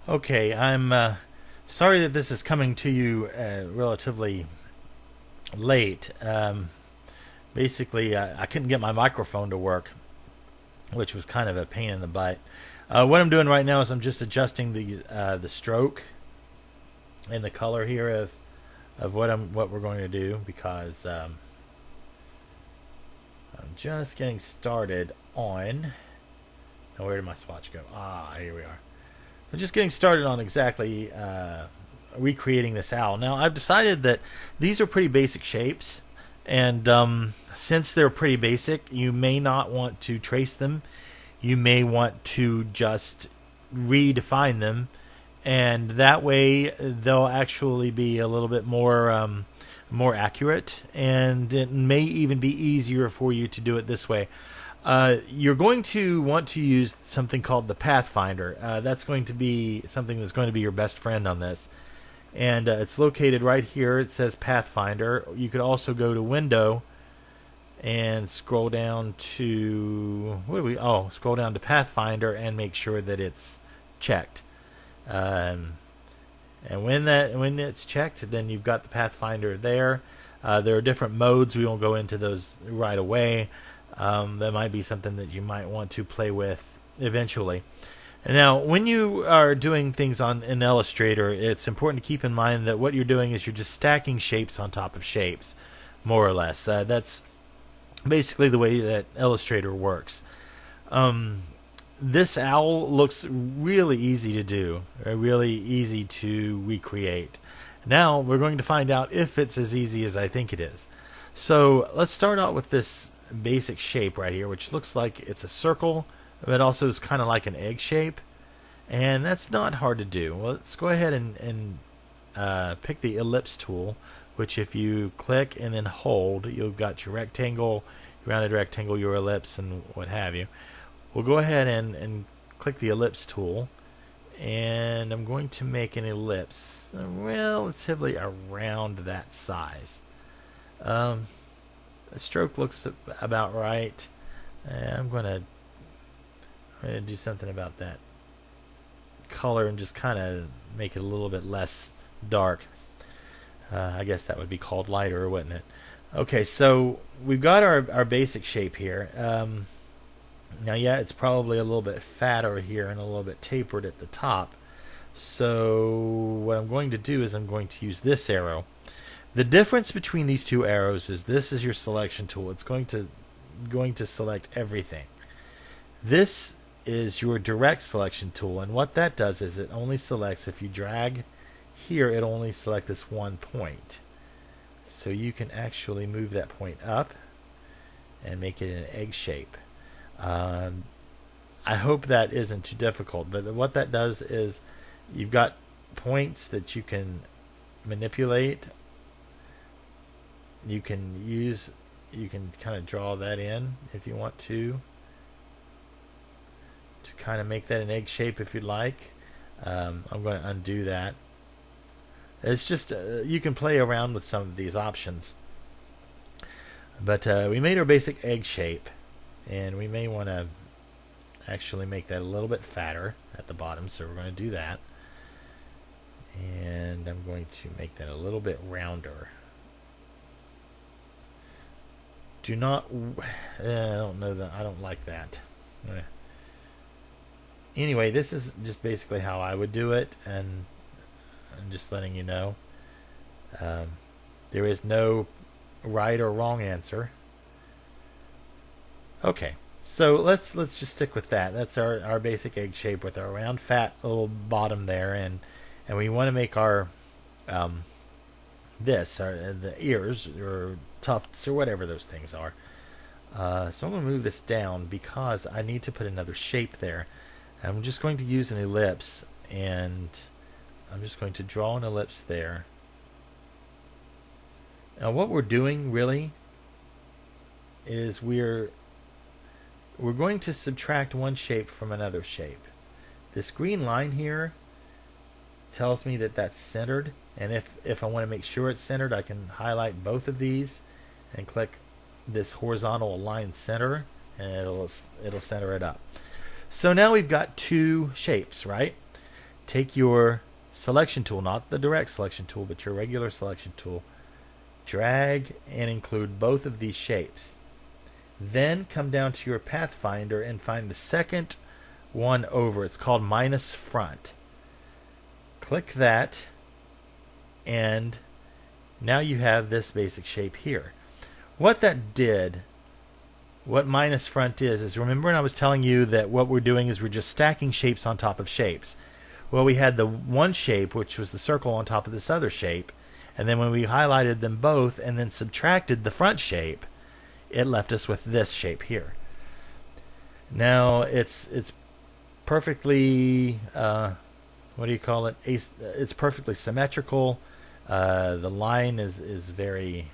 Okay, I'm sorry that this is coming to you relatively late. Basically, I couldn't get my microphone to work, which was kind of a pain in the butt. What I'm doing right now is I'm just adjusting the stroke and the color here of what we're going to do because I'm just getting started on. Now, where did my swatch go? Ah, here we are. I'm just getting started on exactly recreating this owl. Now, I've decided that these are pretty basic shapes, and since they're pretty basic, you may not want to trace them. You may want to just redefine them, and that way they'll actually be a little bit more accurate, and it may even be easier for you to do it this way. You're going to want to use something called the Pathfinder. That's going to be something that's going to be your best friend on this. And it's located right here. It says Pathfinder. You could also go to Window and scroll down to scroll down to Pathfinder and make sure that it's checked. Um, and when it's checked, then you've got the Pathfinder there. There are different modes. We won't go into those right away. That might be something that you might want to play with eventually. And now, when you are doing things in Illustrator, it's important to keep in mind that what you're doing is you're just stacking shapes on top of shapes, more or less. That's basically the way that Illustrator works. This owl looks really easy to do, really easy to recreate. Now, we're going to find out if it's as easy as I think it is. So, let's start out with this basic shape right here, which looks like it's a circle, but also is kind of like an egg shape, and that's not hard to do. Well, let's go ahead and pick the ellipse tool, which if you click and then hold, you've got your rectangle, your rounded rectangle, your ellipse, and what have you. We'll go ahead and click the ellipse tool, and I'm going to make an ellipse relatively around that size. The stroke looks about right. I'm going to do something about that color and just kind of make it a little bit less dark. I guess that would be called lighter, wouldn't it? Okay, so we've got our basic shape here. Now, yeah, it's probably a little bit fatter here and a little bit tapered at the top. So what I'm going to do is I'm going to use this arrow. The difference between these two arrows is this is your selection tool. It's going to select everything. This is your direct selection tool, and what that does is it only selects, if you drag here, it only select this one point. So you can actually move that point up and make it an egg shape. I hope that isn't too difficult, but what that does is you've got points that you can manipulate. You can kind of draw that in if you want to kind of make that an egg shape if you'd like. I'm going to undo that. It's just you can play around with some of these options. But we made our basic egg shape, and we may want to actually make that a little bit fatter at the bottom, so we're going to do that. And I'm going to make that a little bit rounder. Do not. I don't know that. I don't like that. Anyway, this is just basically how I would do it, and I'm just letting you know. There is no right or wrong answer. Okay, so let's just stick with that. That's our basic egg shape with our round, fat little bottom there, and we want to make our the ears or tufts or whatever those things are. So I'm going to move this down because I need to put another shape there. I'm just going to use an ellipse, and I'm just going to draw an ellipse there. Now what we're doing really is we're going to subtract one shape from another shape. This green line here tells me that that's centered, and if I want to make sure it's centered, I can highlight both of these and click this horizontal align center, and it'll center it up. So now we've got two shapes, right? take your selection tool, not the direct selection tool, but your regular selection tool, drag and include both of these shapes. Then come down to your pathfinder and find the second one over. It's called minus front. Click that, and now you have this basic shape here. What that did, what minus front is remember when I was telling you that what we're doing is we're just stacking shapes on top of shapes. Well, we had the one shape, which was the circle, on top of this other shape, and then when we highlighted them both and then subtracted the front shape, it left us with this shape here. Now it's perfectly what do you call it? It's perfectly symmetrical. The line is very,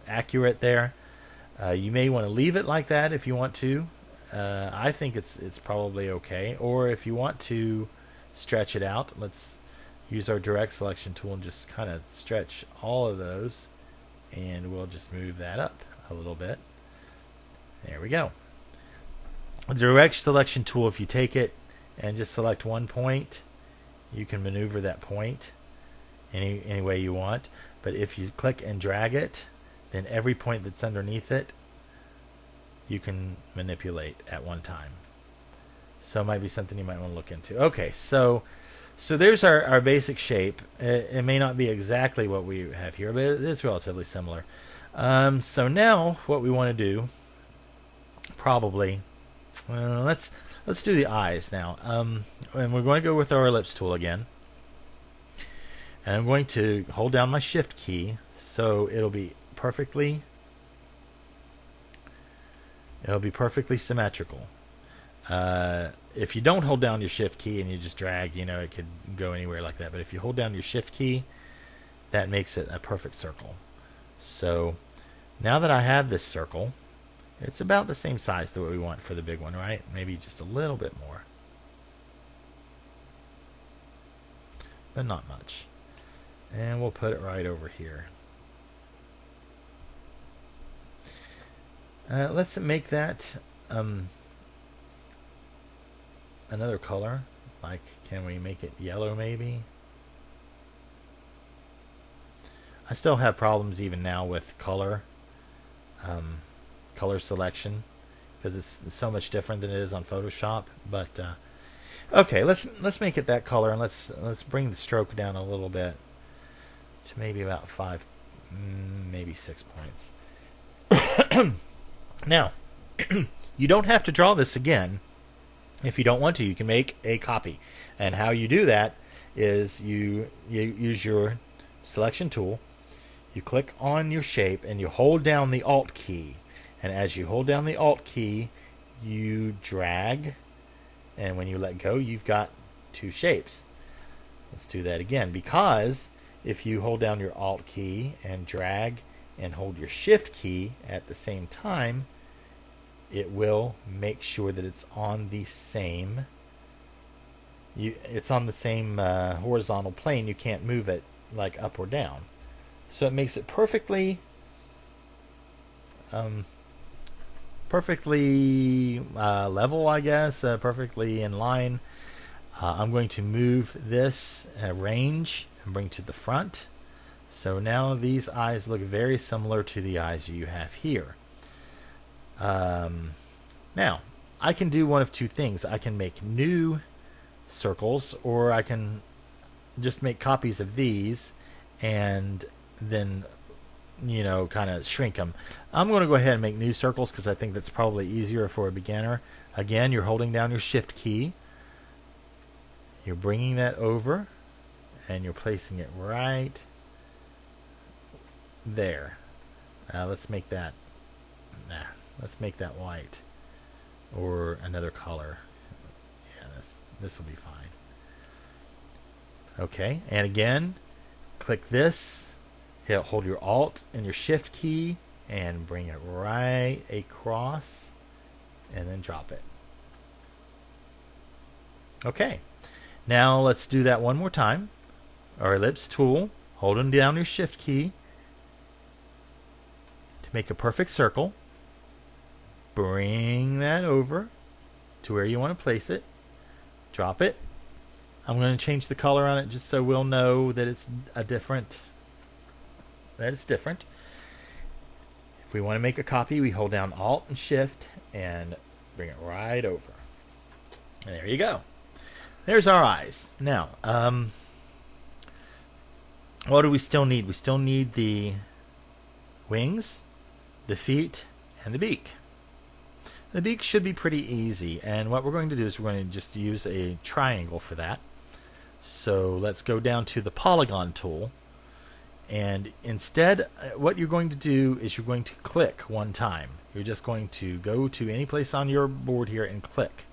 accurate there. You may want to leave it like that if you want to. I think it's probably okay. Or if you want to stretch it out, let's use our direct selection tool and just kind of stretch all of those, and we'll just move that up a little bit. There we go. The direct selection tool, if you take it and just select one point, you can maneuver that point any way you want. But if you click and drag it, then every point that's underneath it you can manipulate at one time. So it might be something you might want to look into. Okay, so there's our basic shape. It may not be exactly what we have here, but it's relatively similar. So now what we want to do, probably, let's do the eyes now. And we're going to go with our ellipse tool again. And I'm going to hold down my shift key so it'll be perfectly symmetrical. If you don't hold down your shift key and you just drag, it could go anywhere like that. But if you hold down your shift key, that makes it a perfect circle. So now that I have this circle, it's about the same size that we want for the big one, right? Maybe just a little bit more, but not much. And we'll put it right over here. Let's make that another color. Like, can we make it yellow maybe? I still have problems even now with color selection, because it's so much different than it is on Photoshop. But okay, let's make it that color, and let's bring the stroke down a little bit to maybe about 5, maybe 6 points. Now, you don't have to draw this again. If you don't want to, you can make a copy. And how you do that is you use your selection tool, you click on your shape, and you hold down the Alt key. And as you hold down the Alt key, you drag, and when you let go, you've got two shapes. Let's do that again, because if you hold down your Alt key and drag and hold your Shift key at the same time, it will make sure that it's on the same horizontal plane. You can't move it like up or down. So it makes it perfectly level, I guess, perfectly in line. I'm going to move this range and bring to the front. So now these eyes look very similar to the eyes you have here. Now, I can do one of two things. I can make new circles, or I can just make copies of these and then, kind of shrink them. I'm going to go ahead and make new circles because I think that's probably easier for a beginner. Again, you're holding down your Shift key. You're bringing that over, and you're placing it right there. Let's make that white, or another color. Yeah, this will be fine. Okay, and again, click this, hold your Alt and your Shift key, and bring it right across, and then drop it. Okay, now let's do that one more time. Our ellipse tool, holding down your Shift key to make a perfect circle. Bring that over to where you want to place it. Drop it. I'm going to change the color on it just so we'll know that it's different. If we want to make a copy, we hold down Alt and Shift and bring it right over. And there you go. There's our eyes. Now, what do we still need? We still need the wings, the feet, and the beak. The beak should be pretty easy, and what we're going to do is we're going to just use a triangle for that. So let's go down to the polygon tool, and instead what you're going to do is you're going to click one time. You're just going to go to any place on your board here and click.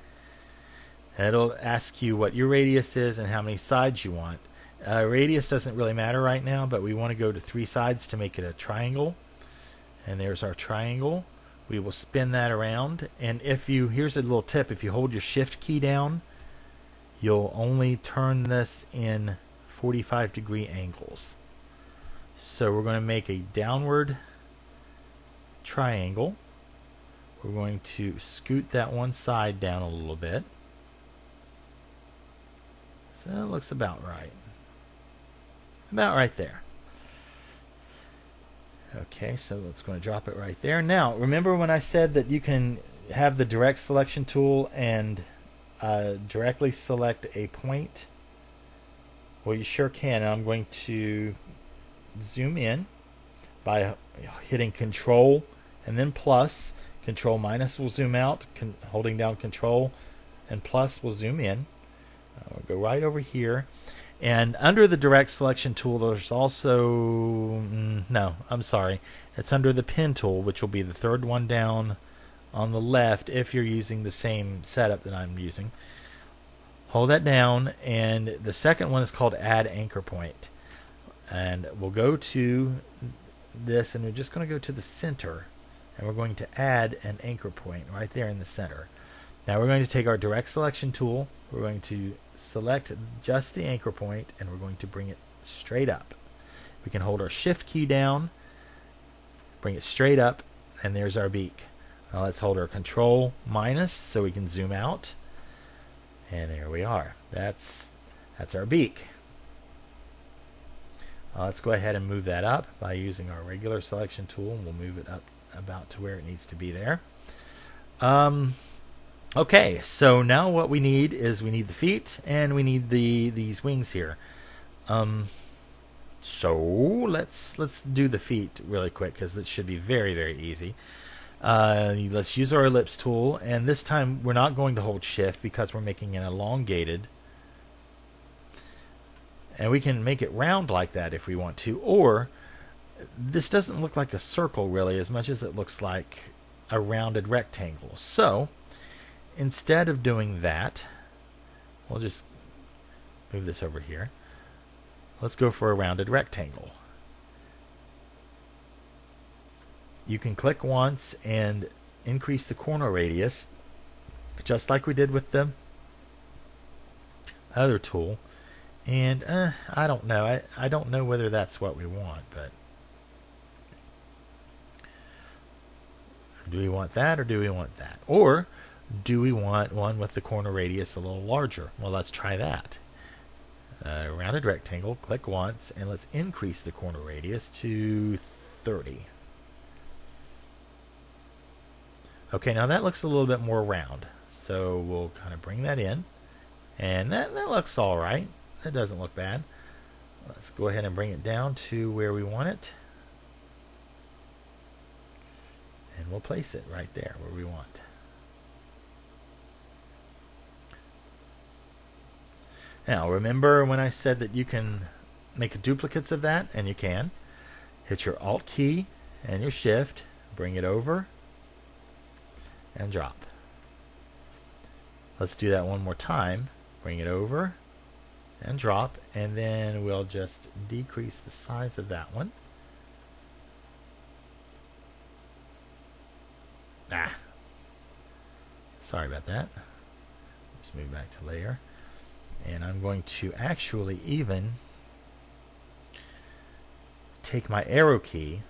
And it'll ask you what your radius is and how many sides you want. Radius doesn't really matter right now, but we want to go to 3 sides to make it a triangle. And there's our triangle. We will spin that around, and here's a little tip: if you hold your Shift key down, you'll only turn this in 45-degree angles. So we're going to make a downward triangle. We're going to scoot that one side down a little bit. So it looks about right. About right there. Okay, so let's go and drop it right there. Now, remember when I said that you can have the direct selection tool and directly select a point? Well, you sure can. I'm going to zoom in by hitting Control and then plus. Control minus will zoom out. Holding down Control and plus will zoom in. I'll go right over here. And under the direct selection tool, there's also, no, I'm sorry. It's under the pen tool, which will be the third one down on the left if you're using the same setup that I'm using. Hold that down, and the second one is called Add Anchor Point. And we'll go to this, and we're just going to go to the center, and we're going to add an anchor point right there in the center. Now we're going to take our direct selection tool, we're going to select just the anchor point, and we're going to bring it straight up. We can hold our Shift key down, bring it straight up, and there's our beak. Now let's hold our Control minus so we can zoom out, and there we are. That's our beak. Let's go ahead and move that up by using our regular selection tool, and we'll move it up about to where it needs to be there. Okay, so now what we need is we need the feet and we need these wings here. So let's do the feet really quick because this should be very, very easy. Let's use our ellipse tool, and this time we're not going to hold Shift because we're making it elongated. And we can make it round like that if we want to, or this doesn't look like a circle really as much as it looks like a rounded rectangle. So instead of doing that, we'll just move this over here. Let's go for a rounded rectangle. You can click once and increase the corner radius, just like we did with the other tool. And I don't know. I don't know whether that's what we want, but do we want that or do we want that? Or do we want one with the corner radius a little larger? Well, let's try that. Rounded rectangle, click once, and let's increase the corner radius to 30. Okay, now that looks a little bit more round. So we'll kind of bring that in. And that looks all right. That doesn't look bad. Let's go ahead and bring it down to where we want it. And we'll place it right there where we want. Now remember when I said that you can make duplicates of that, and you can. Hit your Alt key and your Shift, bring it over, and drop. Let's do that one more time. Bring it over and drop, and then we'll just decrease the size of that one. Sorry about that. Just move back to layer, and I'm going to actually even take my arrow key,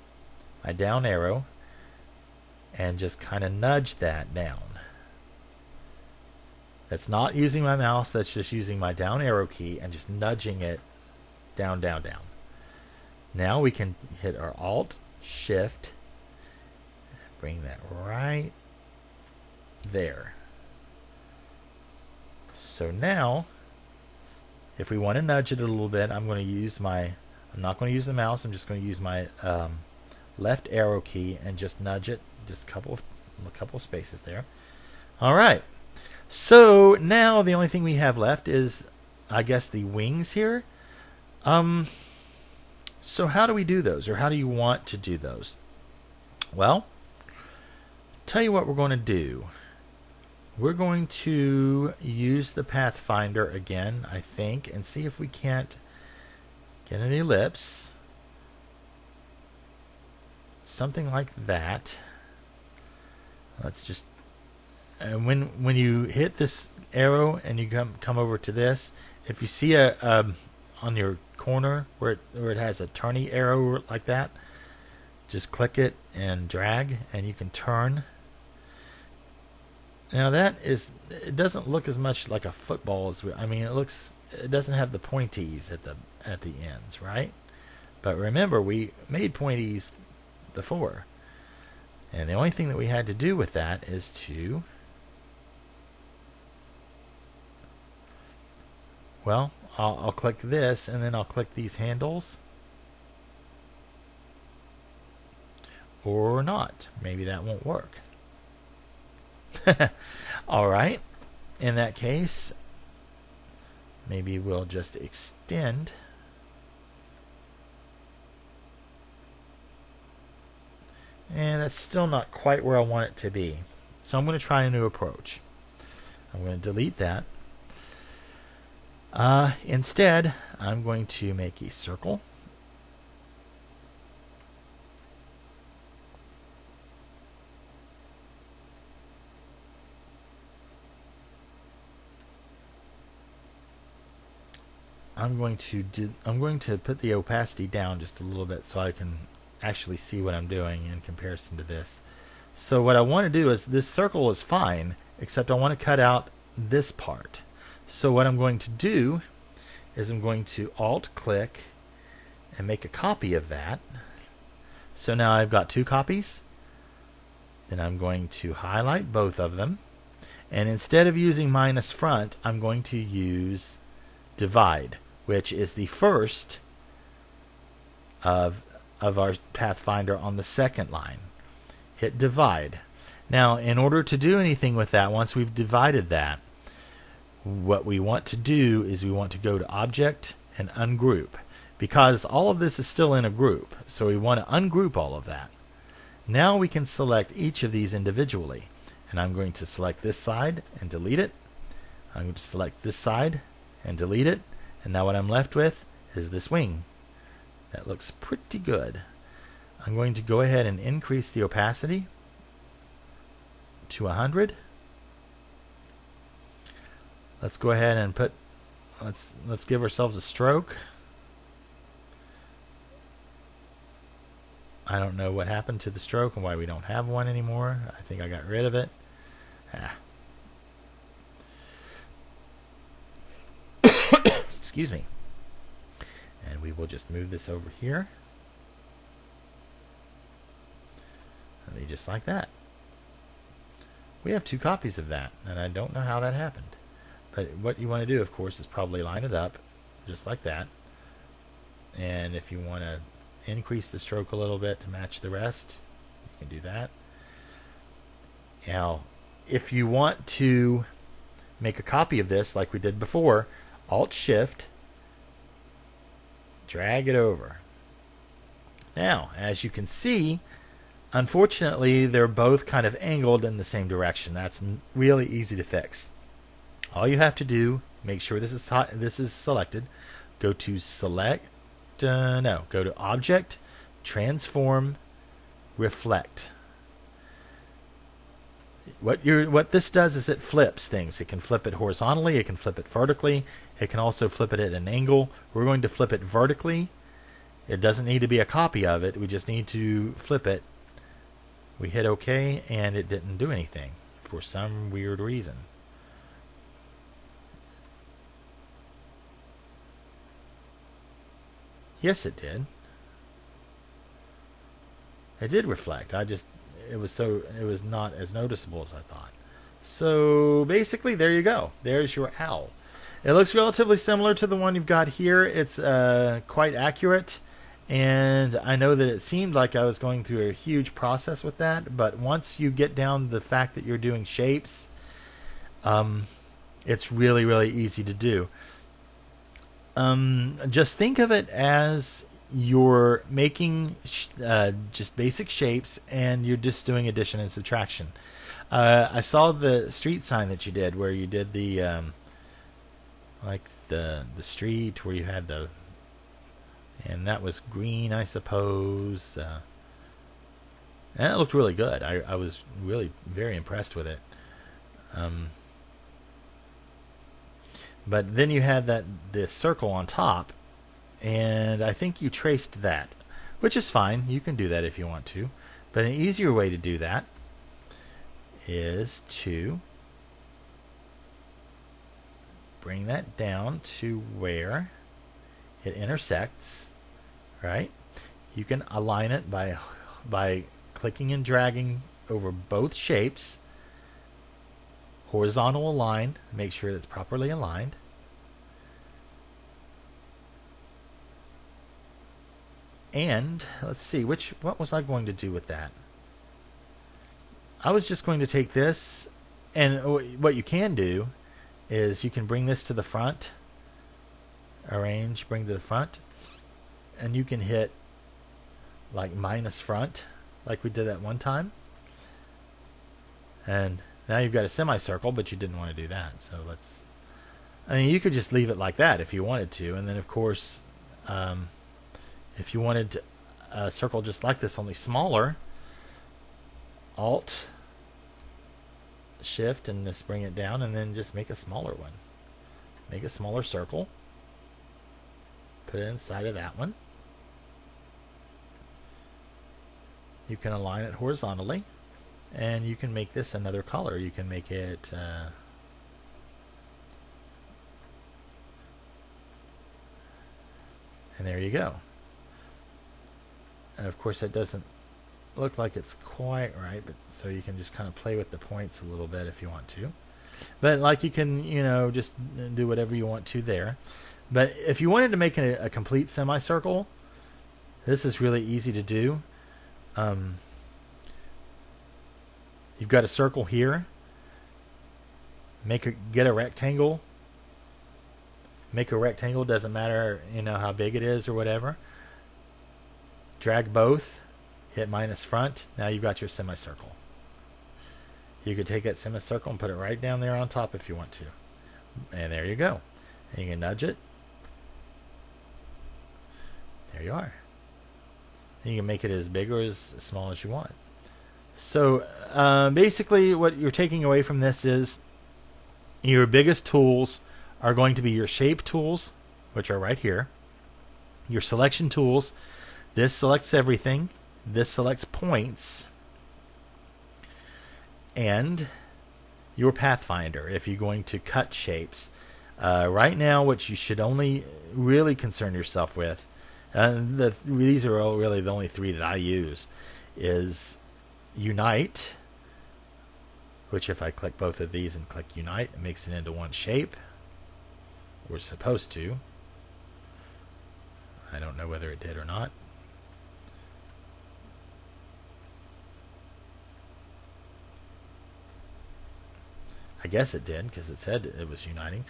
my down arrow, and just kind of nudge that down. That's not using my mouse. That's just using my down arrow key and just nudging it down, down, down. Now we can hit our Alt, Shift, bring that right there. So now, if we want to nudge it a little bit, I'm not going to use the mouse. I'm just going to use my left arrow key and just nudge it, just a couple of spaces there. All right. So now the only thing we have left is, I guess, the wings here. So how do we do those, or how do you want to do those? Well, tell you what we're going to do. We're going to use the Pathfinder again, I think, and see if we can't get an ellipse. Something like that. Let's just... And when you hit this arrow and you come over to this, if you see on your corner where it has a turny arrow like that, just click it and drag, and you can turn. Now it doesn't look as much like a football as it doesn't have the pointies at the ends, right? But remember, we made pointies before, and the only thing that we had to do with that is to, well, I'll click this, and then I'll click these handles, or not. Maybe that won't work. All right. In that case, maybe we'll just extend. And that's still not quite where I want it to be. So I'm going to try a new approach. I'm going to delete that. Instead, I'm going to make a circle. I'm going to put the opacity down just a little bit so I can actually see what I'm doing in comparison to this. So what I want to do is, this circle is fine, except I want to cut out this part. So what I'm going to do is I'm going to Alt click and make a copy of that. So now I've got two copies. Then I'm going to highlight both of them, and instead of using minus front, I'm going to use divide, which is the first of our Pathfinder on the second line. Hit divide. Now, in order to do anything with that, once we've divided that, what we want to do is we want to go to Object and Ungroup, because all of this is still in a group, so we want to ungroup all of that. Now we can select each of these individually, and I'm going to select this side and delete it. I'm going to select this side and delete it, and now what I'm left with is this wing. That looks pretty good. I'm going to go ahead and increase the opacity to 100. Let's go ahead and let's give ourselves a stroke. I don't know what happened to the stroke and why we don't have one anymore. I think I got rid of it. Excuse me. And we will just move this over here. And just like that. We have two copies of that, and I don't know how that happened. But what you want to do, of course, is probably line it up just like that. And if you want to increase the stroke a little bit to match the rest, you can do that. Now, if you want to make a copy of this like we did before, Alt-Shift, drag it over. Now, as you can see, unfortunately, they're both kind of angled in the same direction. That's really easy to fix. All you have to do, make sure this is selected. Go to go to Object, Transform, Reflect. What this does is it flips things. It can flip it horizontally, it can flip it vertically, it can also flip it at an angle. We're going to flip it vertically. It doesn't need to be a copy of it. We just need to flip it. We hit OK, and it didn't do anything for some weird reason. Yes, it did. It did reflect. It was not as noticeable as I thought. So basically, there you go. There's your owl. It looks relatively similar to the one you've got here. It's quite accurate, and I know that it seemed like I was going through a huge process with that, but once you get down the fact that you're doing shapes, it's really, really easy to do. Just think of it as you're making just basic shapes, and you're just doing addition and subtraction. I saw the street sign that you did, where you did the like the street where you had and that was green, I suppose. And it looked really good. I was really very impressed with it. But then you had this circle on top, and I think you traced that, which is fine. You can do that if you want to. But an easier way to do that is to bring that down to where it intersects, right? You can align it by clicking and dragging over both shapes. Horizontal align, make sure it's properly aligned. And let's see, what was I going to do with that? I was just going to take this, and what you can do is you can bring this to the front, arrange, bring to the front, and you can hit like minus front, like we did that one time. And now you've got a semicircle, but you didn't want to do that. So you could just leave it like that if you wanted to. And then, of course, if you wanted a circle just like this, only smaller, Alt, Shift, and just bring it down, and then just make a smaller one. Make a smaller circle. Put it inside of that one. You can align it horizontally, and you can make this another color. You can make it and there you go. And of course that doesn't look like it's quite right, but so you can just kind of play with the points a little bit if you want to. But like you can, just do whatever you want to there. But if you wanted to make a complete semicircle, this is really easy to do. You've got a circle here. Get a rectangle. Make a rectangle, doesn't matter, how big it is or whatever. Drag both, hit minus front. Now you've got your semicircle. You could take that semicircle and put it right down there on top if you want to. And there you go. And you can nudge it. There you are. You can make it as big or as small as you want. So basically what you're taking away from this is your biggest tools are going to be your shape tools, which are right here. Your selection tools. This selects everything. This selects points. And your pathfinder if you're going to cut shapes. Right now what you should only really concern yourself with, these are all really the only three that I use, is Unite, which if I click both of these and click Unite, it makes it into one shape. We're supposed to. I don't know whether it did or not. I guess it did, because it said it was uniting.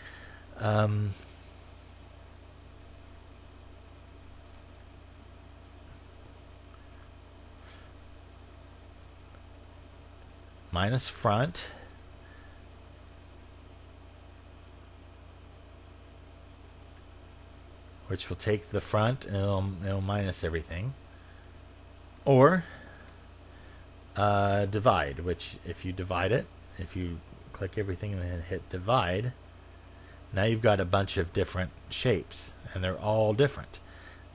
Minus front. Which will take the front and it'll minus everything. Or divide, which if you divide it, if you click everything and then hit divide, now you've got a bunch of different shapes, and they're all different.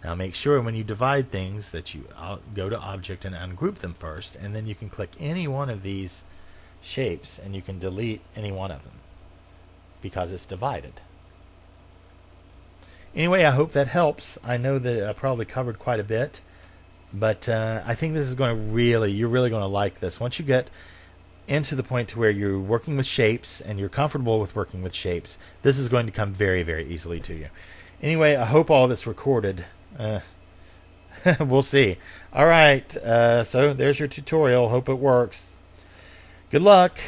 Now make sure when you divide things that you go to Object and ungroup them first, and then you can click any one of these shapes and you can delete any one of them because it's divided. Anyway, I hope that helps. I know that I probably covered quite a bit, but I think this is going to you're really going to like this. Once you get into the point to where you're working with shapes and you're comfortable with working with shapes, this is going to come very, very easily to you. Anyway, I hope all this recorded. We'll see. All right, so there's your tutorial. Hope it works. Good luck.